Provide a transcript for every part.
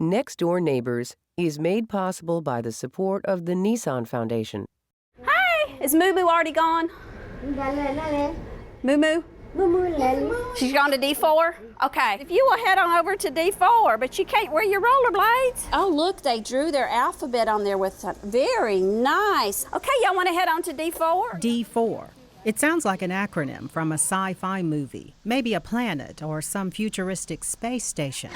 Next Door Neighbors is made possible by the support of the Nissan Foundation. Hey, is Moo Moo already gone? Moo Moo? She's gone to D4? Okay. If you will head on over to D4, but you can't wear your rollerblades. Oh, look, they drew their alphabet on there with very nice. Okay, y'all want to head on to D4? D4. It sounds like an acronym from a sci-fi movie, maybe a planet or some futuristic space station.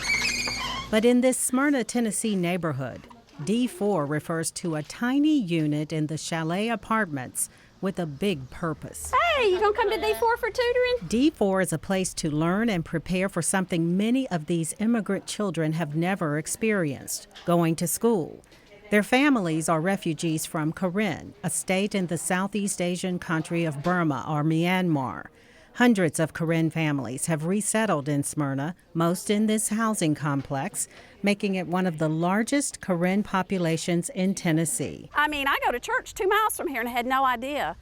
But in this Smyrna, Tennessee neighborhood, D4 refers to a tiny unit in the chalet apartments with a big purpose. Hey, you gonna come to D4 for tutoring? D4 is a place to learn and prepare for something many of these immigrant children have never experienced, going to school. Their families are refugees from Karen, a state in the Southeast Asian country of Burma or Myanmar. Hundreds of Karen families have resettled in Smyrna, most in this housing complex, making it one of the largest Karen populations in Tennessee. I mean, I go to church 2 miles from here and I had no idea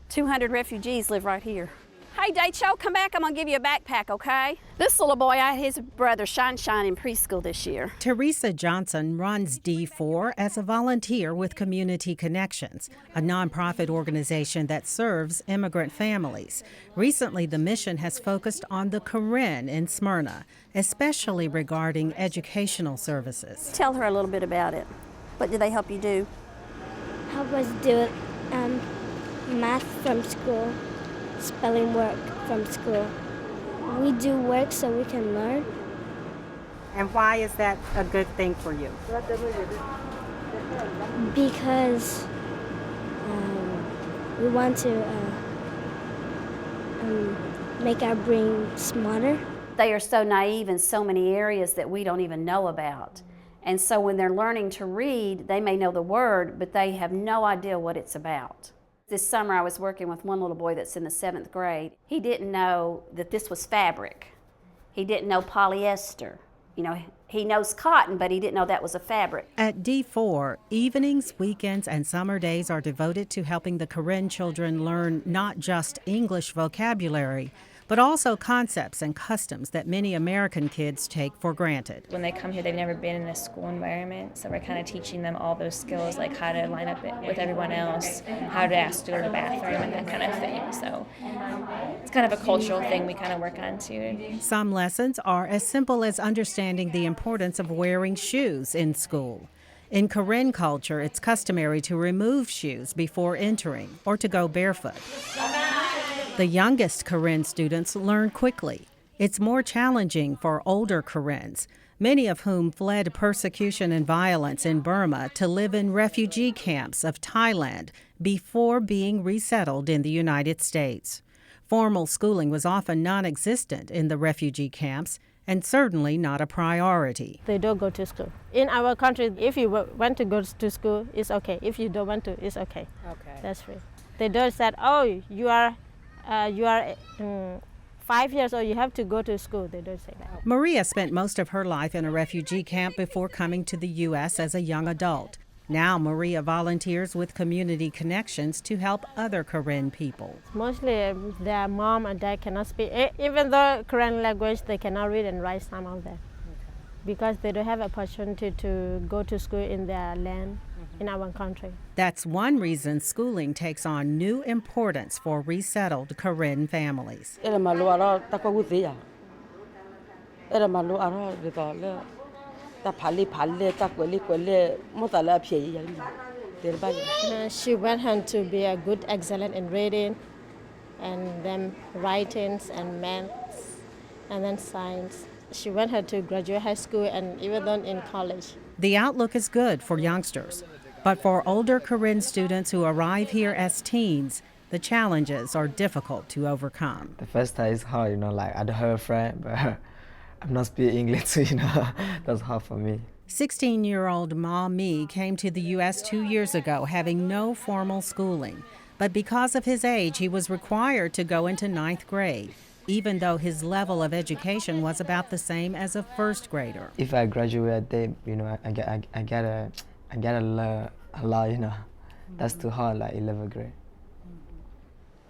200 refugees live right here. Hey, Dacho, come back. I'm going to give you a backpack, okay? This little boy, I had his brother Shine in preschool this year. Teresa Johnson runs D4 as a volunteer with Community Connections, a nonprofit organization that serves immigrant families. Recently, the mission has focused on the Karen in Smyrna, especially regarding educational services. Tell her a little bit about it. What do they help you do? Help us do math from school, spelling work from school. We do work so we can learn. And why is that a good thing for you? Because we want to make our brain smarter. They are so naive in so many areas that we don't even know about. And so when they're learning to read, they may know the word, but they have no idea what it's about. This summer I was working with one little boy that's in the 7th grade. He didn't know that this was fabric. He didn't know polyester. You know, he knows cotton, but he didn't know that was a fabric. At D4, evenings, weekends, and summer days are devoted to helping the Karen children learn not just English vocabulary, but also concepts and customs that many American kids take for granted. When they come here, they've never been in a school environment, so we're kind of teaching them all those skills, like how to line up with everyone else, how to ask to go to the bathroom, and that kind of thing. So it's kind of a cultural thing we kind of work on too. Some lessons are as simple as understanding the importance of wearing shoes in school. In Karen culture, it's customary to remove shoes before entering or to go barefoot. The youngest Karen students learn quickly. It's more challenging for older Karens, many of whom fled persecution and violence in Burma to live in refugee camps of Thailand before being resettled in the United States. Formal schooling was often non-existent in the refugee camps and certainly not a priority. They don't go to school. In our country, if you want to go to school, it's okay. If you don't want to, it's okay. Okay. That's free. They don't say, oh, you are 5 years old, you have to go to school. They don't say that. Maria spent most of her life in a refugee camp before coming to the U.S. as a young adult. Now Maria volunteers with Community Connections to help other Karen people. Mostly their mom and dad cannot speak. Even though Karen language, they cannot read and write some of them. Because they don't have opportunity to go to school in their land, in our country. That's one reason schooling takes on new importance for resettled Karen families. She went on to be a good, excellent in reading, and then writings and maths, and then science. She went on to graduate high school and even then in college. The outlook is good for youngsters, but for older Karen students who arrive here as teens, the challenges are difficult to overcome. The first time is hard, like I don't have a friend, but I'm not speaking English, so that's hard for me. 16-year-old Ma Mi came to the U.S. 2 years ago having no formal schooling, but because of his age, he was required to go into 9th grade, even though his level of education was about the same as a first grader. If I graduate, then I gotta learn a lot. That's too hard, like 11th grade.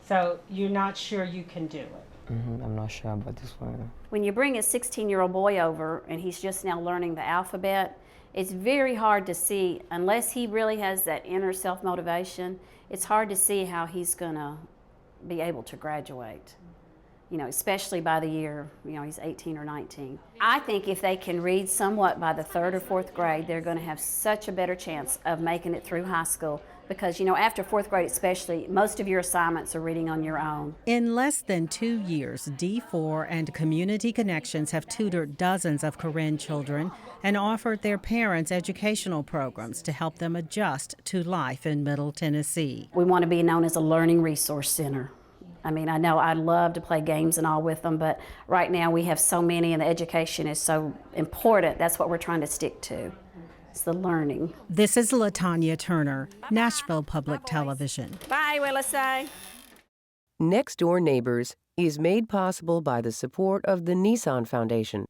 So you're not sure you can do it? I'm not sure about this one. When you bring a 16-year-old boy over and he's just now learning the alphabet, it's very hard to see, unless he really has that inner self-motivation, it's hard to see how he's going to be able to graduate, you know, especially by the year, you know, he's 18 or 19. I think if they can read somewhat by the 3rd or 4th grade, they're going to have such a better chance of making it through high school because, you know, after 4th grade especially, most of your assignments are reading on your own. In less than 2 years, D4 and Community Connections have tutored dozens of Karen children and offered their parents educational programs to help them adjust to life in Middle Tennessee. We want to be known as a learning resource center. I mean, I know I'd love to play games and all with them, but right now we have so many and the education is so important. That's what we're trying to stick to. It's the learning. This is LaTanya Turner, Nashville Public Television. Bye, Willisay. Next Door Neighbors is made possible by the support of the Nissan Foundation.